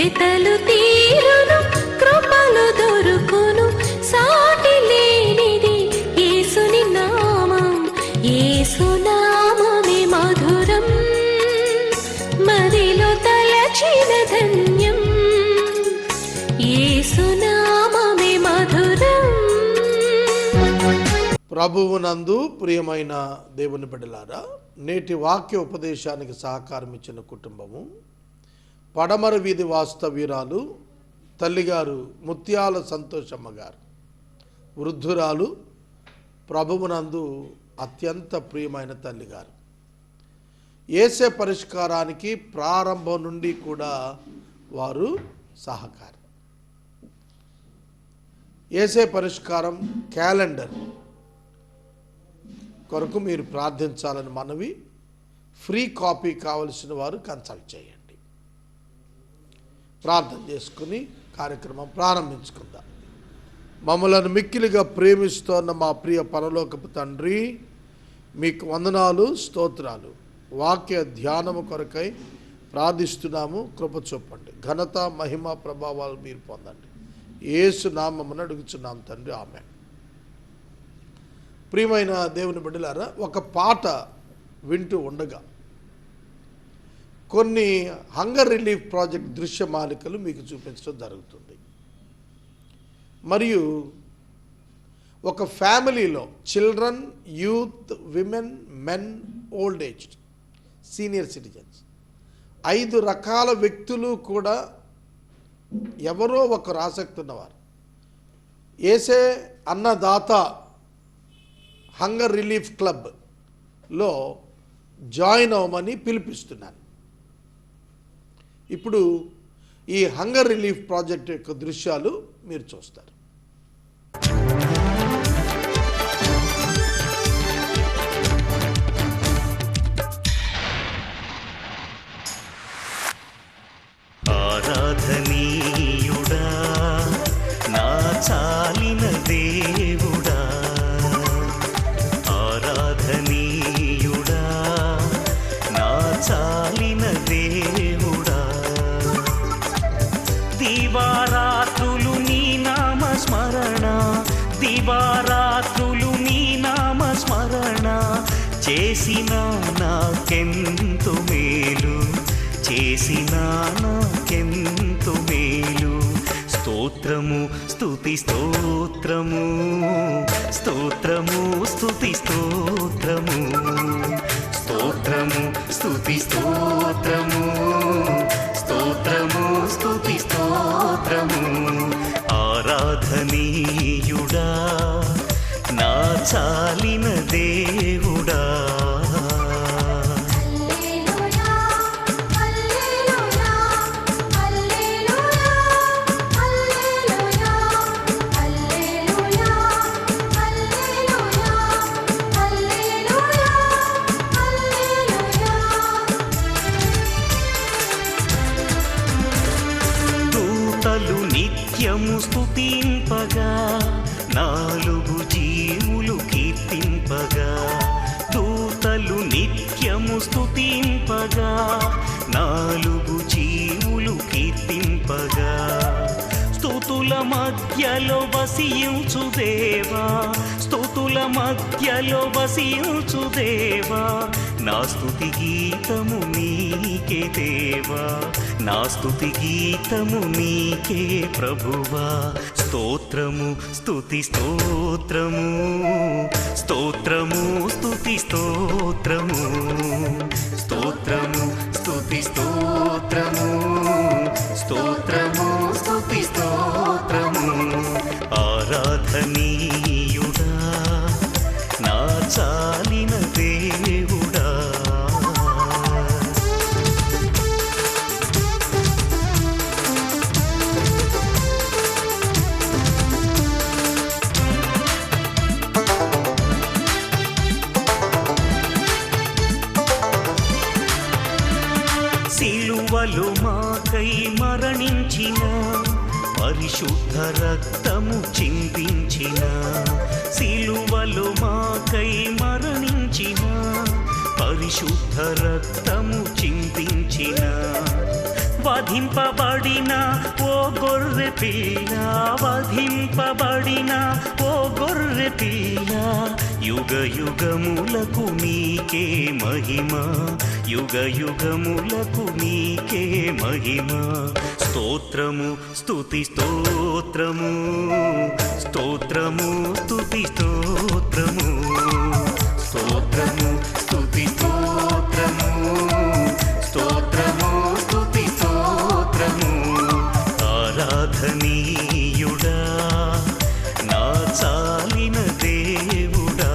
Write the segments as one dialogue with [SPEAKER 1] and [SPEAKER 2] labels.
[SPEAKER 1] వెతలు తీరును, కృపలు దొరుకును, సాటి లేనిది యేసుని నామం. యేసునామమే మధురం, మదిలో తలచిన ధన్యం. యేసునామమే మధురం.
[SPEAKER 2] ప్రభువునందు ప్రియమైన దేవుని బిడ్డలారా, నేటి వాక్య ఉపదేశానికి సహకారం ఇచ్చిన కుటుంబము పడమర వీధి వాస్తవ్యురాలు తల్లిగారు ముత్యాల సంతోషమ్మ గారు, వృద్ధురాలు, ప్రభువునందు అత్యంత ప్రియమైన తల్లిగారు. యేసే పరిష్కారానికి ప్రారంభం నుండి కూడా వారు సహకారి. యేసే పరిష్కారం క్యాలెండర్ కొరకు మీరు ప్రార్థించాలని మనవి. ఫ్రీ కాపీ కావలసిన వారు కన్సల్ట్ చేయండి. ప్రార్థన చేసుకుని కార్యక్రమం ప్రారంభించుకుందాం. మమ్మలను మిక్కిలిగా ప్రేమిస్తున్న మా ప్రియ పరలోకపు తండ్రి, మీకు వందనాలు, స్తోత్రాలు. వాక్య ధ్యానము కొరకై ప్రార్థిస్తున్నాము. కృప చూపండి. ఘనత, మహిమ, ప్రభావాలు మీరు పొందండి. యేసు నామమున అడుగుచున్నాం తండ్రి, ఆమేన్. ప్రియమైన దేవుని బిడ్డలారా, ఒక పాట వింటూ ఉండగా కొన్ని హంగర్ రిలీఫ్ ప్రాజెక్ట్ దృశ్యమాలికలు మీకు చూపించడం జరుగుతుంది. మరియు ఒక ఫ్యామిలీలో children, youth, women, men, old aged, senior citizens, 5 రకాల వ్యక్తులు కూడా ఎవరో ఒకరు ఆసక్తి ఉన్నవారు యేసే అన్నదాత హంగర్ రిలీఫ్ క్లబ్లో జాయిన్ అవ్వమని పిలిపిస్తున్నాను. ఇప్పుడు ఈ హంగర్ రిలీఫ్ ప్రాజెక్ట్ యొక్క దృశ్యాలు మీరు చూస్తారు.
[SPEAKER 3] ఆరాధనీయుడా, నా చాలిన దేవుడా, ఆరాధనీయుడా, నా చాలిన దేవుడా, దివారాత్రులు నీ నామ స్మరణ, దివారాత్రులు నీ నామ స్మరణ చేసిన నాకెంతో మేలు, చేసిన నాకెంతో మేలు. స్తోత్రము స్తుతి స్తోత్రము, స్తోత్రము స్తుతి స్తోత్రము, స్తోత్రము స్తుతి స్తోత్రము, స్తోత్రము స్తుతి స్తోత్రము. ఆరాధనీయుడా, నా చాలిన దేవుడా, నిత్యము స్తుతింపగా, 4 జీవులు కీర్తింపగా, దూతలు నిత్యము స్తుతింపగా, 4 జీవులు కీర్తింపగా, స్తుతుల మధ్యలో వసించు దేవా, స్తుతుల మధ్యలో వసించు దేవా, నా స్తుతి గీతము నీకే దేవా, నా స్తుతి గీతము నీకే ప్రభువా. స్తోత్రము స్తుతి స్తోత్రము, స్తోత్రము స్తుతి స్తోత్రము, స్తోత్రము స్తుతి స్తోత్రము, స్తోత్రము స్తుతి స్తోత్రము. ఆరాధనీయుడా, నా చాలిన దేవుడా, సిలువలో మాకై మరణించిన, పరిశుద్ధ రక్తము చిందించిన, సిలువలో మాకై మరణించిన, పరిశుద్ధ రక్తము చిందించిన, వధింపబడిన ఓ గొర్రె పిల్ల, వధింపబడిన ఓ గొర్రె పిల్ల, యుగ యుగములకు నీకే మహిమ, యుగ యుగములకు నీకే మహిమ. స్తోత్రము స్తుతి స్తోత్రము, స్తోత్రము స్తుతి స్తోత్రము, స్తోత్రము స్తుతి స్తోత్రము, స్తోత్రము స్తుతి స్తోత్రము. ఆరాధనీయుడా నా చాలిన దేవుడా,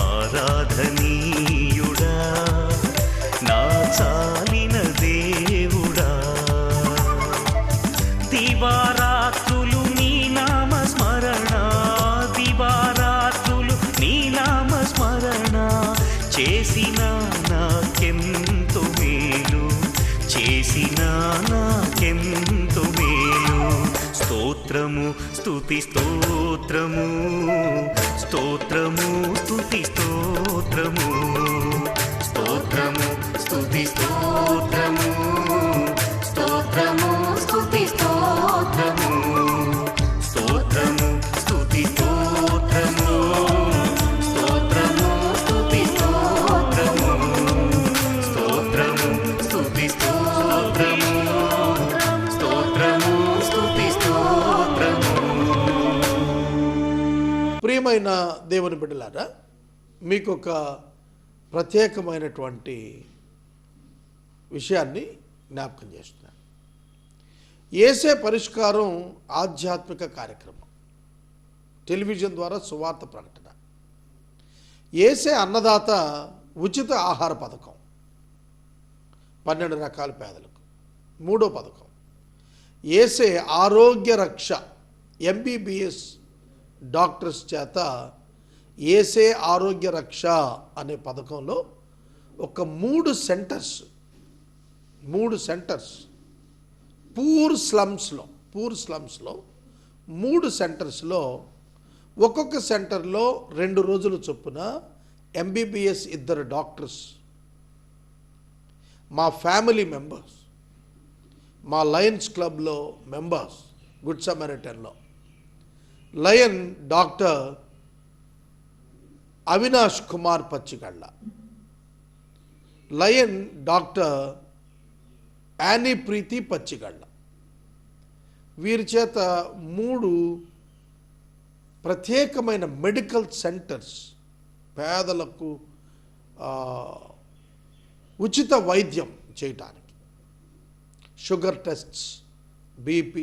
[SPEAKER 3] ఆరాధనీయుడా నా చాలిన దేవుడా. దివారాత్రులు నీ నామ స్మరణ, దివారాత్రులు నీ నామ స్మరణ, చేసిన నాకెంతో మేలు, చేసిన నాకెంతో మేలు. స్తోత్రము స్తుతి స్తోత్రము, స్తోత్రము స్తుతి స్తోత్రము, స్తోత్రము స్తుతి స్తోత్రము, స్తోత్రము స్తుతి స్తోత్రము, స్తోత్రము స్తుతి స్తోత్రము, స్తోత్రము స్తుతి స్తోత్రము, స్తోత్రము స్తుతి స్తోత్రము, స్తోత్రము స్తుతి స్తోత్రము.
[SPEAKER 2] ప్రియమైన దేవుని బిడ్డలారా, మీకు ఒక ప్రత్యేకమైనటువంటి విషయాన్ని జ్ఞాపకం చేస్తున్నాను. యేసే పరిష్కారం ఆధ్యాత్మిక కార్యక్రమం, టెలివిజన్ ద్వారా సువార్త ప్రకటన. యేసే అన్నదాత ఉచిత ఆహార పథకం 12 రకాల పేదలకు. 3వ పథకం యేసే ఆరోగ్య రక్ష, MBBS డాక్టర్స్ చేత యేసే ఆరోగ్య రక్ష అనే పథకంలో ఒక 3 సెంటర్స్ పూర్ స్లమ్స్లో 3 సెంటర్స్లో ఒక్కొక్క సెంటర్లో 2 రోజుల చొప్పున MBBS 2 డాక్టర్స్, మా ఫ్యామిలీ మెంబర్స్, మా లయన్స్ క్లబ్లో మెంబర్స్, గుడ్ సమరిటన్లో lion doctor Avinash Kumar Pachigalla, lion doctor Annie Preethi Pachigalla, వీరి చేత 3 ప్రత్యేకమైన మెడికల్ సెంటర్స్ పేదలకు ఉచిత వైద్యం చేయటానికి, sugar tests, BP,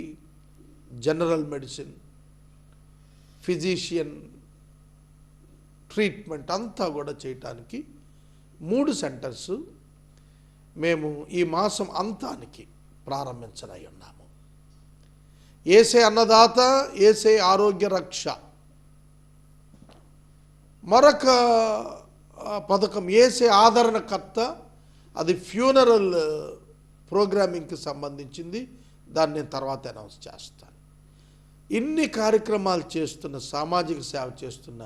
[SPEAKER 2] general medicine, physician treatment అంతా కూడా చేయటానికి 3 సెంటర్స్ మేము ఈ మాసం అంతానికి ప్రారంభించనై ఉన్నాము. యేసే అన్నదాత, యేసే ఆరోగ్య రక్ష. మరొక పథకం యేసే ఆదరణకర్త, అది ఫ్యూనరల్ ప్రోగ్రామింగ్కి సంబంధించింది. దాన్ని నేను తర్వాత అనౌన్స్ చేస్తాను. ఇన్ని కార్యక్రమాలు చేస్తున్న, సామాజిక సేవ చేస్తున్న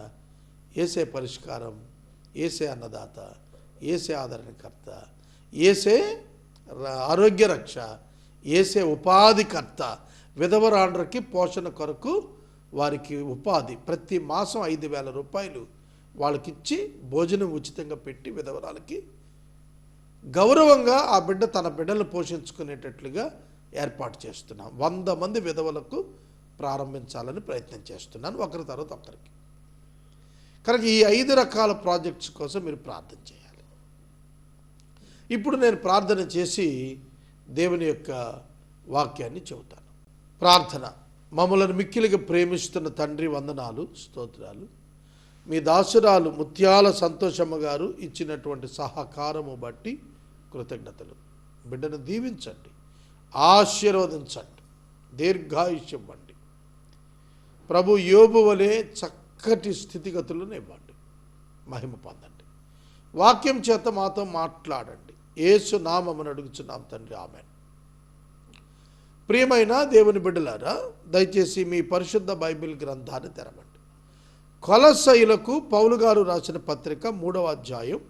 [SPEAKER 2] యేసే పరిష్కారం, యేసే అన్నదాత, యేసే ఆదరణకర్త, యేసే ఆరోగ్య రక్ష, యేసే ఉపాధికర్త, విధవరాండ్రకి పోషణ కొరకు వారికి ఉపాధి ప్రతి మాసం 5,000 రూపాయలు వాళ్ళకిచ్చి భోజనం ఉచితంగా పెట్టి విధవరాలకి గౌరవంగా ఆ బిడ్డ తన బిడ్డలను పోషించుకునేటట్లుగా ఏర్పాటు చేస్తున్నాం. 100 మంది విధవలకు ప్రారంభించాలని ప్రయత్నం చేస్తున్నాను, ఒకరి తర్వాత ఒకరికి. కనుక ఈ 5 రకాల ప్రాజెక్ట్స్ కోసం మీరు ప్రార్థన చేయాలి. ఇప్పుడు నేను ప్రార్థన చేసి దేవుని యొక్క వాక్యాన్ని చెబుతాను. ప్రార్థన. మమ్మలను మిక్కిలిగా ప్రేమిస్తున్న తండ్రి, వందనాలు, స్తోత్రాలు. మీ దాసురాలు ముత్యాల సంతోషమ్మ గారు ఇచ్చినటువంటి సహకారము బట్టి కృతజ్ఞతలు. బిడ్డను దీవించండి, ఆశీర్వదించండి, దీర్ఘాయుష్యం ఇవ్వండి. ప్రభు యోబు వలె చక్కటి స్థితిగతులను ఇవ్వండి, మహిమ పొందండి. వాక్యం చేత మాతో మాట్లాడండి. యేసు నామమున అడుగుచున్నాం తండ్రి, ఆమేన్. ప్రియమైన దేవుని బిడ్డలారా, దయచేసి మీ పరిశుద్ధ బైబిల్ గ్రంథాన్ని తెరవండి. కొలస్సీయులకు పౌలు గారు రాసిన పత్రిక 3వ అధ్యాయం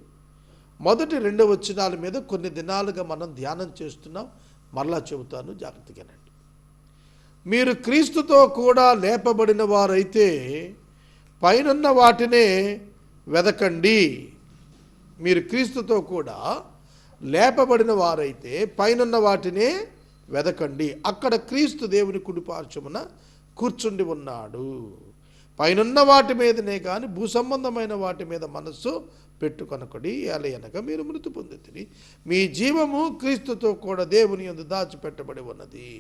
[SPEAKER 2] మొదటి 2 వచనాల మీద కొన్ని దినాలుగా మనం ధ్యానం చేస్తున్నాం. మరలా చెబుతాను, జాగ్రత్తగానండి. మీరు క్రీస్తుతో కూడా లేపబడిన వారైతే పైనున్న వాటినే వెదకండి. మీరు క్రీస్తుతో కూడా లేపబడిన వారైతే పైనున్న వాటినే వెదకండి. అక్కడ క్రీస్తు దేవుని కుడిపార్శ్వమున కూర్చుండి ఉన్నాడు. పైనున్న వాటి మీదనే కానీ భూసంబంధమైన వాటి మీద మనస్సు పెట్టుకొనకడి. ఏలయనగా మీరు మృతి పొందితిరి, మీ జీవము క్రీస్తుతో కూడా దేవుని యందు దాచిపెట్టబడి ఉన్నది.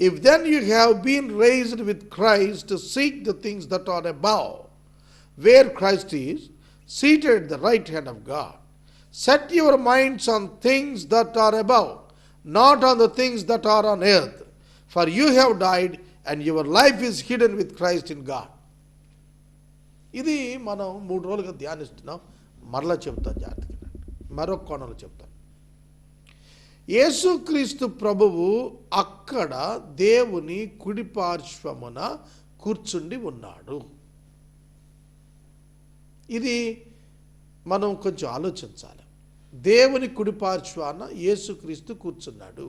[SPEAKER 2] If then you have been raised with Christ, seek the things that are above, where Christ is seated at the right hand of God. Set your minds on things that are above, not on the things that are on earth. For you have died, and your life is hidden with Christ in God. ఇది మనం 3 రోజులుగా ధ్యానిస్తున్నాం. మరలా చెప్తాను, జాగ్రత్తగా మరొక కోణంలో చెప్తాను. యేసుక్రీస్తు ప్రభువు అక్కడ దేవుని కుడిపార్శ్వమున కూర్చుండి ఉన్నాడు. ఇది మనం కొంచెం ఆలోచించాలి. దేవుని కుడిపార్శ్వాన యేసుక్రీస్తు కూర్చున్నాడు.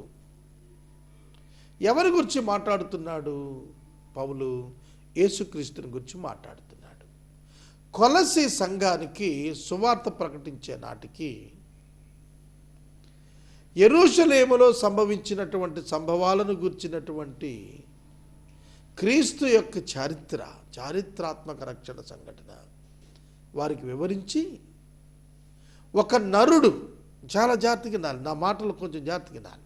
[SPEAKER 2] ఎవరి గురించి మాట్లాడుతున్నాడు పౌలు? యేసుక్రీస్తుని గురించి మాట్లాడుతున్నాడు. కొలస్సీ సంఘానికి సువార్త ప్రకటించే నాటికి యెరూషలేములో సంభవించినటువంటి సంభవాలను గుర్చినటువంటి క్రీస్తు యొక్క చారిత్రాత్మక రక్షణ సంఘటన వారికి వివరించి, ఒక నరుడు, చాలా జాగ్రత్తగా వినాలి, నా మాటలు కొంచెం జాగ్రత్తగా వినాలి.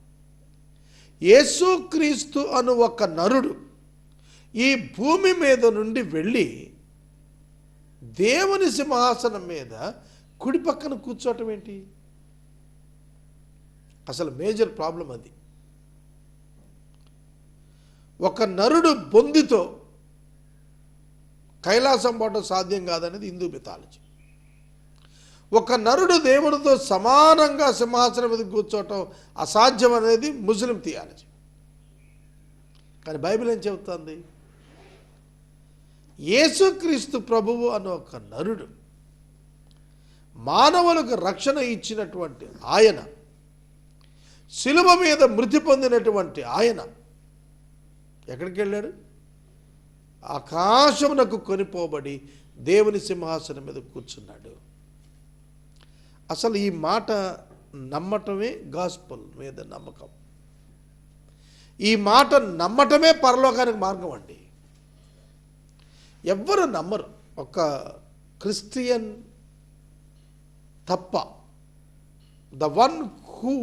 [SPEAKER 2] యేసుక్రీస్తు అను ఒక నరుడు ఈ భూమి మీద నుండి వెళ్ళి దేవుని సింహాసనం మీద కుడి పక్కన కూర్చోవటం ఏంటి? అసలు మేజర్ ప్రాబ్లం అది. ఒక నరుడు బొందితో కైలాసం పోవటం సాధ్యం కాదనేది హిందూ మిథాలజీ. ఒక నరుడు దేవునితో సమానంగా సింహాసనం మీద కూర్చోవటం అసాధ్యం అనేది ముస్లిం థియాలజీ. కానీ బైబిల్ ఏం చెబుతుంది? యేసుక్రీస్తు ప్రభువు అన్న ఒక నరుడు, మానవులకు రక్షణ ఇచ్చినటువంటి ఆయన, శిలువ మీద మృతి పొందినటువంటి ఆయన ఎక్కడికి వెళ్ళాడు? ఆకాశమునకు కొనిపోబడి దేవుని సింహాసనం మీద కూర్చున్నాడు. అసలు ఈ మాట నమ్మటమే గాస్పల్ మీద నమ్మకం. ఈ మాట నమ్మటమే పరలోకానికి మార్గం అండి. ఎవ్వరు నమ్మరు, ఒక క్రిస్టియన్ తప్ప. The one who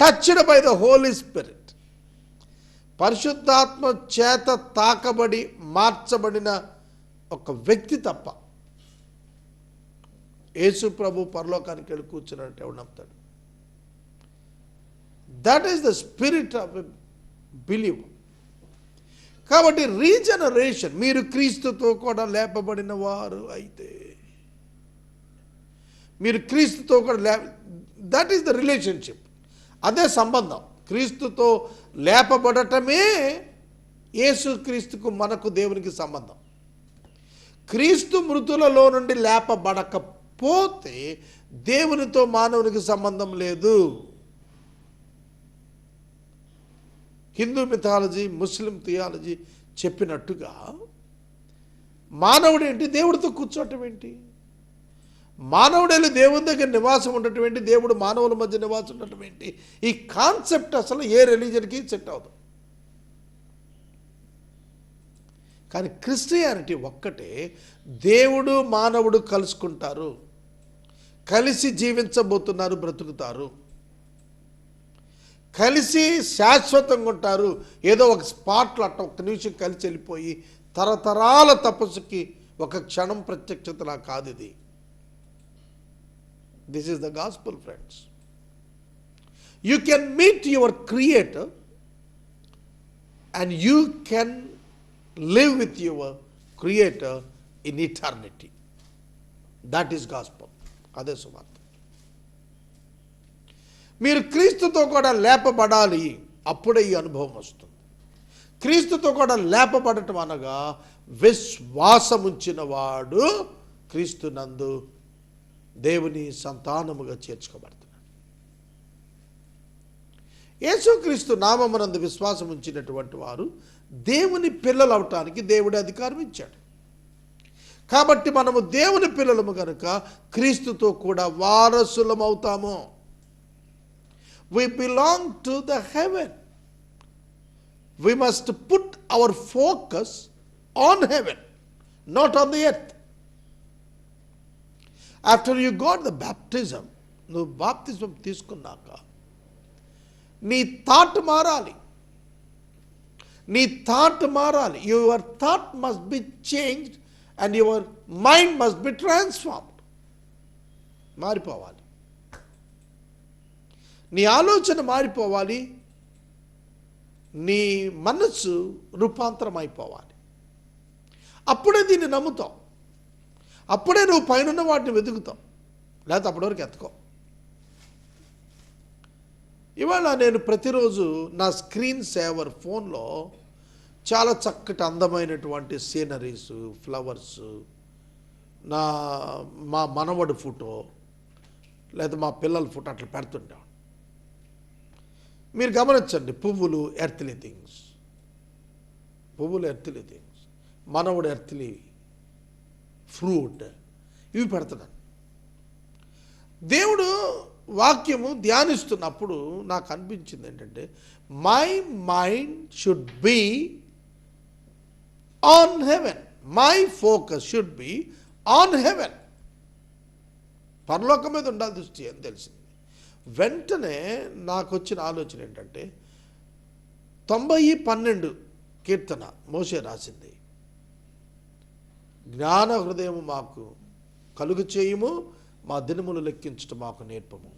[SPEAKER 2] touched by the holy spirit, పరిశుద్ధాత్మ చేత తాకబడి మార్చబడిన ఒక వ్యక్తి తప్ప యేసు ప్రభు పరలోకానికి వెళ్ళి కూర్చున్నట్టు ఎవడు నమ్ముతాడు? That is the spirit of a believer. కాబట్టి రీజనరేషన్, మీరు క్రీస్తుతో కూడా లేపబడిన వారు అయితే, మీరు క్రీస్తుతో కూడా దట్ ఈస్ ద రిలేషన్షిప్, అదే సంబంధం. క్రీస్తుతో లేపబడటమే యేసుక్రీస్తుకు మనకు దేవునికి సంబంధం. క్రీస్తు మృతులలో నుండి లేపబడకపోతే దేవునితో మానవునికి సంబంధం లేదు. హిందూ మిథాలజీ, ముస్లిం థియాలజీ చెప్పినట్టుగా మానవుడు ఏంటి? దేవుడితో కూర్చోవటం ఏంటి? మానవుడేళ్ళు దేవుని దగ్గర నివాసం ఉండటం ఏంటి? దేవుడు మానవుల మధ్య నివాసం ఉండటం ఏంటి? ఈ కాన్సెప్ట్ అసలు ఏ రిలీజన్కి సెట్ అవ్వదు. కానీ క్రిస్టియానిటీ ఒక్కటే, దేవుడు మానవుడు కలుసుకుంటారు, కలిసి జీవించబోతున్నారు, బ్రతుకుతారు, కలిసి శాశ్వతంగా ఉంటారు. ఏదో ఒక స్పాట్లో అట్ట ఒక్క నిమిషం కలిసి వెళ్ళిపోయి తరతరాల తపస్సుకి ఒక క్షణం ప్రత్యక్షతలా కాదు ఇది. This is the gospel friends. You can meet your creator and you can live with your creator in eternity. That is gospel. అదే సువార్త. మీరు క్రీస్తుతో కూడా లేపబడాలి, అప్పుడే ఈ అనుభవం వస్తుంది. క్రీస్తుతో కూడా లేపబడటం అనగా విశ్వాసం ఉంచిన వాడు క్రీస్తు నందు దేవుని సంతానముగా చేర్చుకోబడుతున్నాడు. యేసుక్రీస్తు నామమునందు విశ్వాసం ఉంచినటువంటి వారు దేవుని పిల్లలు అవటానికి దేవుడి అధికారం ఇచ్చాడు. కాబట్టి మనము దేవుని పిల్లలము కనుక క్రీస్తుతో కూడా వారసులం అవుతాము. We belong to the heaven. We must put our focus on heaven, not on the earth. After you got the baptism, నువ్వు బాప్తిజం తీసుకున్నాక నీ థాట్ మారాలి. నీ థాట్ మారాలి. Your thought must be changed and your mind must be transformed. మారిపోవాలి. నీ ఆలోచన మారిపోవాలి. నీ మనస్సు రూపాంతరం అయిపోవాలి. అప్పుడే దీన్ని నమ్ముతావు. అప్పుడే నువ్వు పైన వాటిని వెతుకుతావు. లేకపోతే అప్పటివరకు ఎత్తుకో. ఇవాళ నేను ప్రతిరోజు నా స్క్రీన్ సేవర్ ఫోన్లో చాలా చక్కటి అందమైనటువంటి సీనరీస్, ఫ్లవర్స్, మా మనవడి ఫోటో లేదా మా పిల్లల ఫోటో అట్లా పెడుతుంటాం. మీరు గమనించండి, పువ్వులు ఎర్త్లీ థింగ్స్, మనవడు ఎర్త్లీ ఫ్రూట్, ఇవి పెడుతున్నాను. దేవుడు వాక్యము ధ్యానిస్తున్నప్పుడు నాకు అనిపించింది ఏంటంటే, my mind should be on heaven, my focus should be on heaven. పరలోకం మీద ఉండాలి దృష్టి అని తెలిసింది. వెంటనే నాకు వచ్చిన ఆలోచన ఏంటంటే, 90:12 కీర్తన మోషే రాసింది. జ్ఞాన హృదయము మాకు కలుగు చేయుము, మా దినములు లెక్కించటం మాకు నేర్పము.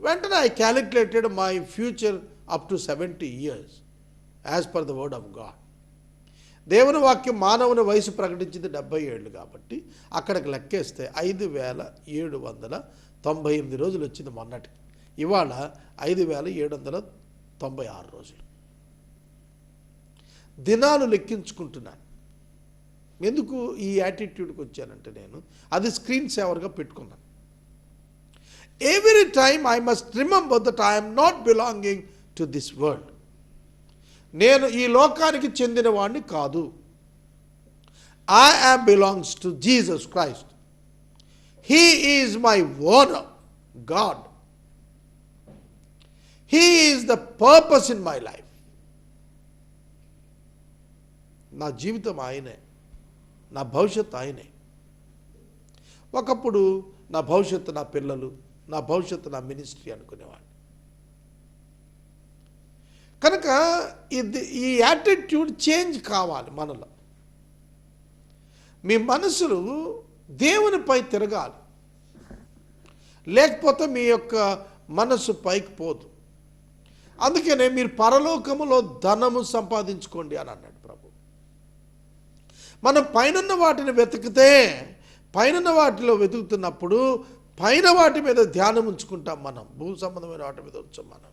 [SPEAKER 2] వెంటనే I calculated my future up to 70 years as per the word of God. దేవుని వాక్యం మానవుని వయసు ప్రకటించింది 70 ఏళ్ళు కాబట్టి అక్కడికి లెక్కేస్తే 5798 రోజులు వచ్చింది మొన్నటికి. ఇవాళ 5796 రోజులు. దినాలు లెక్కించుకుంటున్నాను. ఎందుకు ఈ యాటిట్యూడ్కి వచ్చానంటే, నేను అది స్క్రీన్ సేవర్గా పెట్టుకున్నాను. Every time I must remember that I'm not belonging to this world. నేను ఈ లోకానికి చెందిన వాడిని కాదు. I am belongs to Jesus Christ. He is my owner God. He is the purpose in my life. నా జీవితం ఆయనే, నా భవిష్యత్తు ఆయనే. ఒకప్పుడు నా భవిష్యత్తు నా పిల్లలు, నా భవిష్యత్తు నా మినిస్ట్రీ అనుకునేవాడిని. కనుక ఈ యాటిట్యూడ్ చేంజ్ కావాలి మనలో. మీ మనసులు దేవునిపై తిరగాలి, లేకపోతే మీ యొక్క మనసు పైకి పోదు. అందుకనే మీరు పరలోకములో ధనము సంపాదించుకోండి అని అన్నాడు ప్రభు. మనం పైనున్న వాటిని వెతికితే, పైనున్న వాటిలో వెతుకుతున్నప్పుడు పైన వాటి మీద ధ్యానం ఉంచుకుంటాం. మనం భూ సంబంధమైన వాటి మీద ఉంచాం. మనం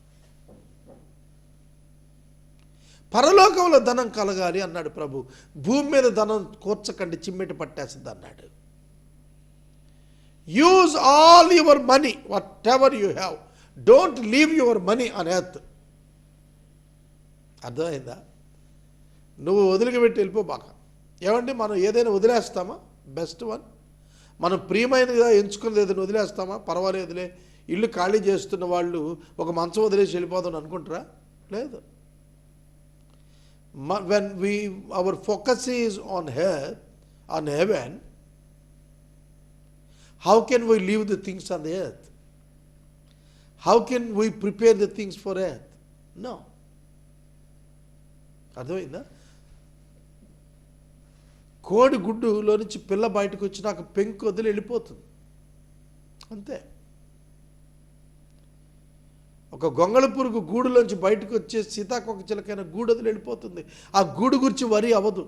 [SPEAKER 2] పరలోకంలో ధనం కలగాలి అన్నాడు ప్రభు. భూమి మీద ధనం కూర్చకండి, చిమ్మెట పట్టేస్తుంది అన్నాడు. Use all your money what ever you have, don't leave your money on earth. అర్థమైందా? నువ్వు వదిలిపెట్టి వెళ్ళిపోబాక. ఏమండి, మనం ఏదైనా వదిలేస్తామా? బెస్ట్ వన్, మనం ప్రియమైనదిగా ఎంచుకున్నది ఏదైనా వదిలేస్తామా? పర్వాలేదులే, ఇల్లు ఖాళీ చేస్తున్న వాళ్ళు ఒక మంచం వదిలేసి వెళ్ళిపోదాం అనుకుంటారా? లేదు. when our focus is on heaven, how can we leave the things on the earth? How can we prepare the things for earth? No. అర్థమైందా? కోడి గుడ్డులో నుంచి పిల్ల బయటకు వచ్చి నాకు పెంకు వదిలి వెళ్ళిపోతుంది అంతే. ఒక గొంగళ పురుగు గూడులోంచి బయటకు వచ్చే సీతాకోక చిలకైన గూడు వదిలి వెళ్ళిపోతుంది. ఆ గూడు గురించి వరి అవ్వదు.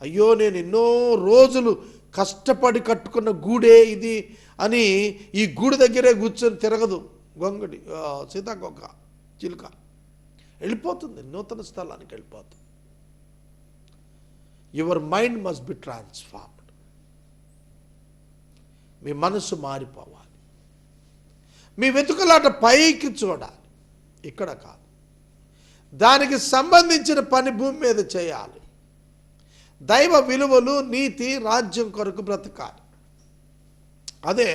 [SPEAKER 2] అయ్యో, నేను ఎన్నో రోజులు కష్టపడి కట్టుకున్న గూడే ఇది అని ఈ గూడు దగ్గరే కూర్చొని తిరగదు. గొంగడి సీతాకోక చిలుక వెళ్ళిపోతుంది, నూతన స్థలానికి వెళ్ళిపోతుంది. Your mind must be transformed. మీ మనసు మారిపోవాలి. మీ వెతుకులాట పైకి చూడాలి, ఇక్కడ కాదు. దానికి సంబంధించిన పని భూమి మీద చేయాలి. దైవ విలువలు, నీతి, రాజ్యం కొరకు బ్రతకాలి. అదే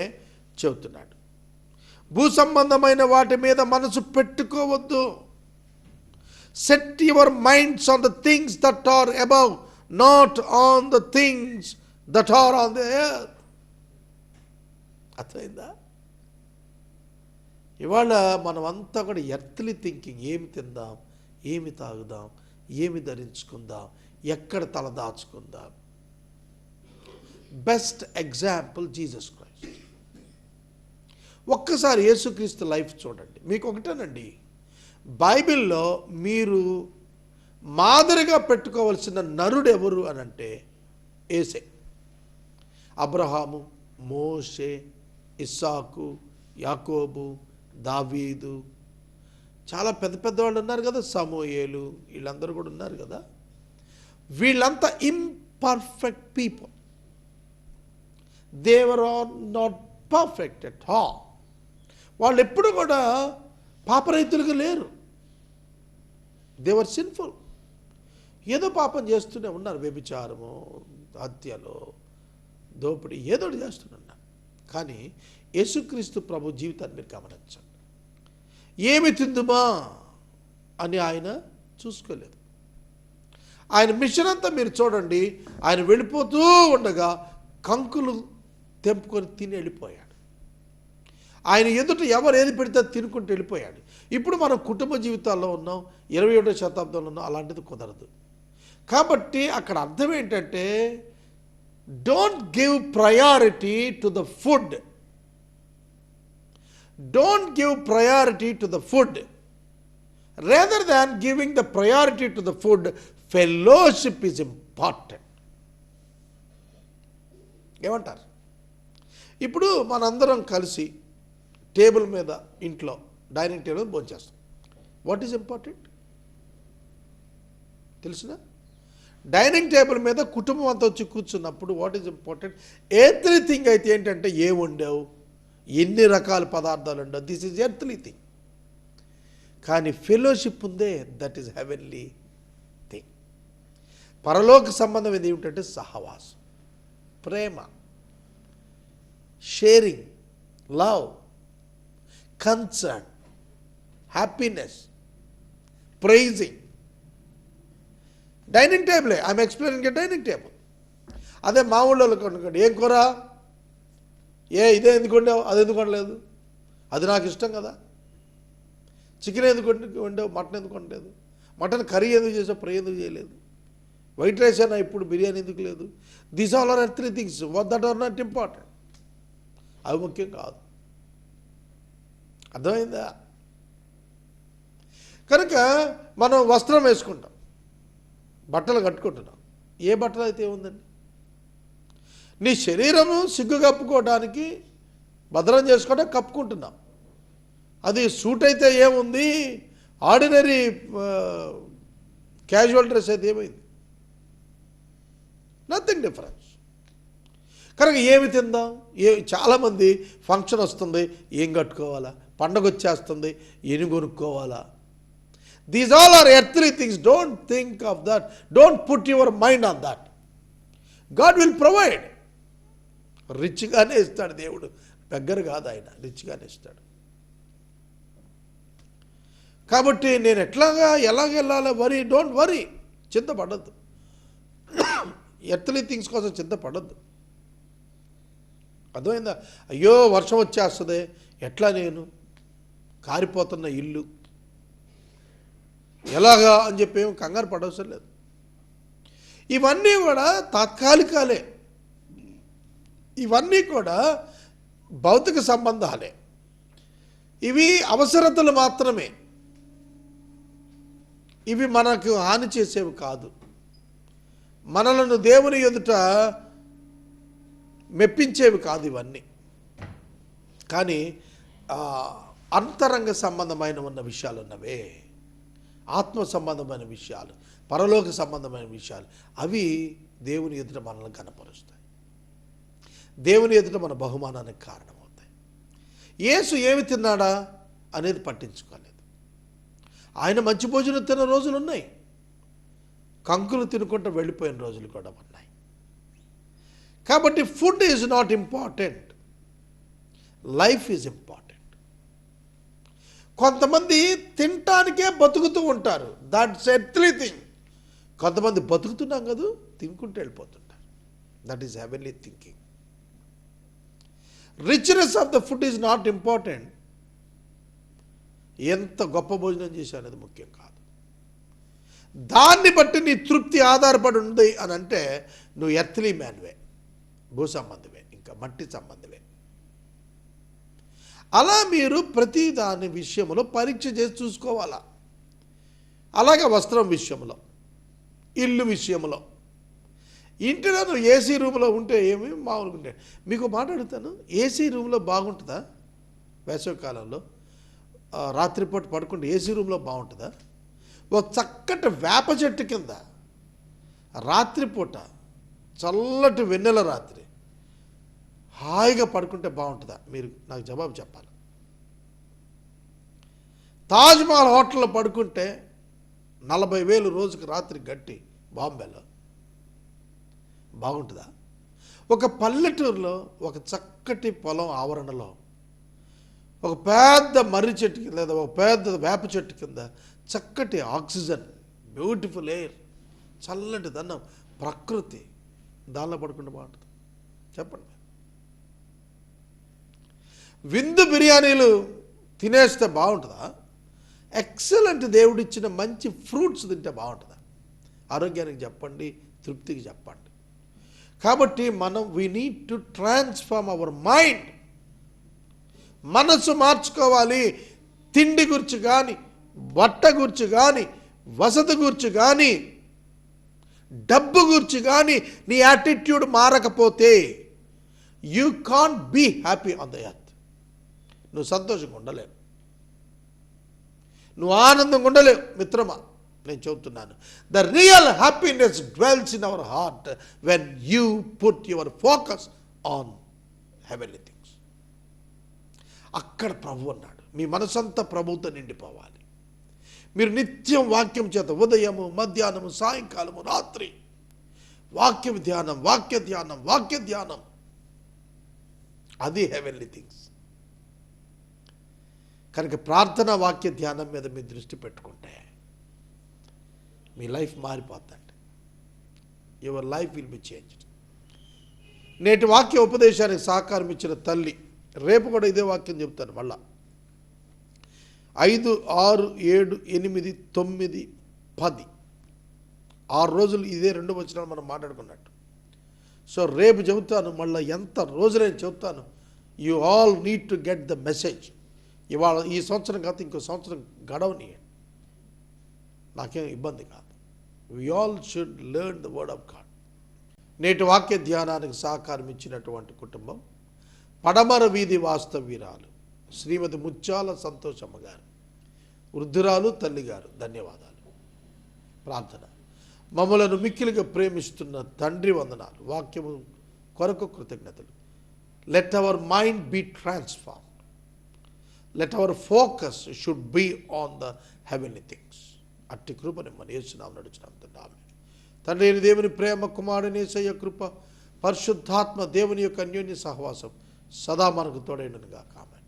[SPEAKER 2] చెబుతున్నాడు. భూ సంబంధమైన వాటి మీద మనసు పెట్టుకోవద్దు. Set your minds on the things that are above, not on the things that are on the earth. అర్థమైందా? ఇవాళ మనమంతా కూడా ఎర్త్లీ థింకింగ్. ఏమి తిందాం, ఏమి తాగుదాం, ఏమి ధరించుకుందాం, ఎక్కడ తలదాచుకుందాం. Best example Jesus Christ. ఒక్కసారి యేసుక్రీస్తు లైఫ్ చూడండి. మీకు ఒకటేనండి, బైబిల్లో మీరు మాదిరిగా పెట్టుకోవలసిన నరుడు ఎవరు అని అంటే యేసే. అబ్రహాము, మోషే, ఇస్సాకు, యాకోబు, దావీదు, చాలా పెద్ద పెద్దవాళ్ళు ఉన్నారు కదా, సమూయేలు, వీళ్ళందరూ కూడా ఉన్నారు కదా. వీళ్ళంతా imperfect people. They were are not perfect at all. వాళ్ళు ఎప్పుడు కూడా పాపరైతులుగా లేరు. They were sinful. ఏదో పాపం చేస్తూనే ఉన్నారు. వ్యభిచారము, హత్యలు, దోపిడీ, ఏదో చేస్తున్నారు. కానీ యేసుక్రీస్తు ప్రభు జీవితాన్ని మీరు గమనించండి. ఏమి తిందుమా అని ఆయన చూసుకోలేదు. ఆయన మిషన్ అంతా మీరు చూడండి. ఆయన వెళ్ళిపోతూ ఉండగా కంకులు తెంపుకొని తిని వెళ్ళిపోయాడు. ఆయన ఎదుట ఎవరు ఏది పెడితే తినుకుంటూ వెళ్ళిపోయాడు. ఇప్పుడు మనం కుటుంబ జీవితాల్లో ఉన్నాం, 21వ శతాబ్దంలో ఉన్నాం. అలాంటిది కుదరదు. కాబట్టి అక్కడ అర్థం ఏంటంటే, don't give priority to the food. Don't give priority to the food. Rather than giving the priority to the food, fellowship is important. ఏమంటారు? ఇప్పుడు మనందరం కలిసి టేబుల్ మీద, ఇంట్లో డైనింగ్ టేబుల్ భోంచేస్తాం. వాట్ ఈజ్ ఇంపార్టెంట్ తెలిసిన? డైనింగ్ టేబుల్ మీద కుటుంబం అంతా వచ్చి కూర్చున్నప్పుడు వాట్ ఈజ్ ఇంపార్టెంట్? ఎవ్రీథింగ్ అయితే ఏంటంటే, ఏం వండావు, ఎన్ని రకాల పదార్థాలు ఉండవు, దిస్ ఈజ్ ఎర్త్లీ థింగ్. కానీ ఫెలోషిప్ ఉందే, దట్ ఈజ్ హెవెన్లీ థింగ్. పరలోక సంబంధం ఏమిటంటే సహవాసం, ప్రేమ, sharing, love, concern, happiness, praising. Dining టేబులే, I'm explaining a dining table. అదే మా ఊళ్ళోకి అనుకోండి, ఏం కూర, ఇదే ఎందుకు వండావు, అది ఎందుకు వండలేదు, అది నాకు ఇష్టం కదా. చికెన్ ఎందుకు వండావు, మటన్ ఎందుకు వండలేదు, మటన్ కర్రీ ఎందుకు చేసావు, ఫ్రై ఎందుకు చేయలేదు, వైట్ రైస్ అయినా ఇప్పుడు బిర్యానీ ఎందుకు లేదు. These all are three things that are not important. అవి ముఖ్యం కాదు. అర్థమైందా? కనుక మనం వస్త్రం వేసుకుంటాం, బట్టలు కట్టుకుంటున్నాం. ఏ బట్టలు అయితే ఏముందండి? నీ శరీరము సిగ్గు కప్పుకోవడానికి, భద్రం చేసుకోవడానికి కప్పుకుంటున్నాం. అది సూట్ అయితే ఏముంది, ఆర్డినరీ క్యాజువల్ డ్రెస్ అయితే ఏమైంది? Nothing difference. కనుక ఏమి తిందాం? చాలామంది ఫంక్షన్ వస్తుంది, ఏం కట్టుకోవాలా, పండగ వచ్చేస్తుంది, ఏం కొనుక్కోవాలా. These all are earthly things. Don't think of that. Don't put your mind on that. God will provide. రిచ్గానే ఇస్తాడు దేవుడు, దగ్గర కాదు ఆయన, రిచ్గానే ఇస్తాడు. కాబట్టి నేను ఎలాగెళ్ళాలో డోంట్ వరీ, చింతపడద్దు. ఎర్త్లీ థింగ్స్ కోసం చింతపడద్దు. అర్థమైందా? అయ్యో వర్షం వచ్చేస్తుంది, ఎట్లా నేను కారిపోతున్న ఇల్లు ఎలాగా అని చెప్పి ఏం కంగారు పడవసరం లేదు. ఇవన్నీ కూడా తాత్కాలికాలే. ఇవన్నీ కూడా భౌతిక సంబంధాలే. ఇవి అవసరతలు మాత్రమే. ఇవి మనకు హాని చేసేవి కాదు. మనలను దేవుని ఎదుట మెప్పించేవి కాదు ఇవన్నీ. కానీ అంతరంగ సంబంధమైన ఉన్న విషయాలు ఉన్నవే, ఆత్మ సంబంధమైన విషయాలు, పరలోక సంబంధమైన విషయాలు, అవి దేవుని ఎదుట మనల్ని కనపరుస్తాయి. దేవుని ఎదుట మన బహుమానానికి కారణమవుతాయి. యేసు ఏమి తిన్నాడా అనేది పట్టించుకోలేదు. ఆయన మంచి భోజనం తిన్న రోజులు ఉన్నాయి, కంకులు తినుకుంటూ వెళ్ళిపోయిన రోజులు కూడా ఉన్నాయి. కాబట్టి food is not important, life is important. కొంతమంది తినటానికే బతుకుతూ ఉంటారు, దట్స్ ఎర్త్లీ థింగ్. కొంతమంది బతుకుతున్నాం కదా, తినుకుంటూ వెళ్ళిపోతుంటారు, that is heavenly thinking. Richness of the food is not important. ఎంత గొప్ప భోజనం చేశావు అనేది ముఖ్యం కాదు. దాన్ని బట్టి నీ తృప్తి ఆధారపడి ఉంది అని అంటే నువ్వు ఎర్త్లీ మ్యాన్వే, భూ సంబంధమే, ఇంకా మట్టి సంబంధమే. అలా మీరు ప్రతి దాని విషయంలో పరీక్ష చేసి చూసుకోవాలా. అలాగే వస్త్రం విషయంలో, ఇల్లు విషయంలో, ఇంటిలో నువ్వు ఏసీ రూమ్లో ఉంటే ఏమి మామూలుగా ఉంటే. మీకు మాట అడుగుతాను, ఏసీ రూమ్లో బాగుంటుందా? వేసవికాలంలో రాత్రిపూట పడుకుంటే ఏసీ రూమ్లో బాగుంటుందా? ఒక చక్కటి వేప చెట్టు కింద రాత్రిపూట చల్లటి వెన్నెల రాత్రి హాయిగా పడుకుంటే బాగుంటుందా? మీరు నాకు జవాబు చెప్పాలి. తాజ్మహల్ హోటల్లో పడుకుంటే 40,000 రోజుకి రాత్రి గట్టి బాంబేలో బాగుంటుందా? ఒక పల్లెటూరులో ఒక చక్కటి పొలం ఆవరణలో ఒక పెద్ద మర్రి చెట్టు కింద లేదా ఒక పెద్ద వేప చెట్టు కింద చక్కటి ఆక్సిజన్, బ్యూటిఫుల్ ఎయిర్, చల్లటి దన్నం, ప్రకృతి, దానిలో పడుకుంటే బాగుంటుంది? చెప్పండి. విందు బిర్యానీలు తినేస్తే బాగుంటుందా? ఎక్సలెంట్ దేవుడిచ్చిన మంచి ఫ్రూట్స్ తింటే బాగుంటుందా? ఆరోగ్యానికి చెప్పండి, తృప్తికి చెప్పండి. కాబట్టి మనం we need to transform our mind. మనసు మార్చుకోవాలి. తిండి గురించి కానీ, బట్ట గురించి కానీ, వసతి గురించి కానీ, డబ్బు గురించి కానీ నీ యాటిట్యూడ్ మారకపోతే you can't be happy on the earth. నువ్వు సంతోషంగా ఉండలేవు, నువ్వు ఆనందంగా ఉండలేవు మిత్రమా. నేను చెబుతున్నాను, the real happiness dwells in our heart when you put your focus on heavenly things. అక్కడ ప్రభు అన్నాడు, మీ మనసంతా ప్రభువుతో నిండిపోవాలి. మీరు నిత్యం వాక్యం చేత ఉదయము, మధ్యాహ్నము, సాయంకాలము, రాత్రి వాక్య ధ్యానం, వాక్య ధ్యానం, వాక్య ధ్యానం. అది హెవెన్లీ థింగ్స్. కనుక ప్రార్థన, వాక్య ధ్యానం మీద మీ దృష్టి పెట్టుకుంటే మీ లైఫ్ మారిపోతుంది. Your life will be changed. నేటి వాక్య ఉపదేశానికి సహకారం ఇచ్చిన తల్లి, రేపు కూడా ఇదే వాక్యం చెప్తాను మళ్ళా. 5, 6, 7, 8, 9, 10 6 రోజులు ఇదే 2 వచనాలు మనం మాట్లాడుకున్నట్టు. సో రేపు చెబుతాను, మళ్ళీ ఎంత రోజులైనా చెబుతాను. You all need to get the message. ఇవాళ ఈ సంవత్సరం కాదు, ఇంకో సంవత్సరం గడవనియండి, నాకేం ఇబ్బంది కాదు. We all should learn the word of God. నేటి వాక్య ధ్యానానికి సహకారం ఇచ్చినటువంటి కుటుంబం పడమర వీధి వాస్తవ్యురాలు శ్రీమతి ముత్యాల సంతోషమ్మ గారు, వృద్ధురాలు తల్లిగారు, ధన్యవాదాలు. ప్రార్థన. మమ్మలను మిక్కిలిగా ప్రేమిస్తున్న తండ్రి వందనాలు, వాక్యము కొరకు కృతజ్ఞతలు. Let our mind be transformed. Let our focus should be on the heavenly things. అట్టి కృపని మన యేసునామమున నడుచున్నాం తండ్రి. తండ్రి అయిన దేవుని ప్రేమ, కుమారుని యేసయ్య కృప, పరిశుద్ధాత్మ దేవుని యొక్క అన్యోన్య సహవాసం సదా మనకు తోడైనను గాక. ఆమేన్.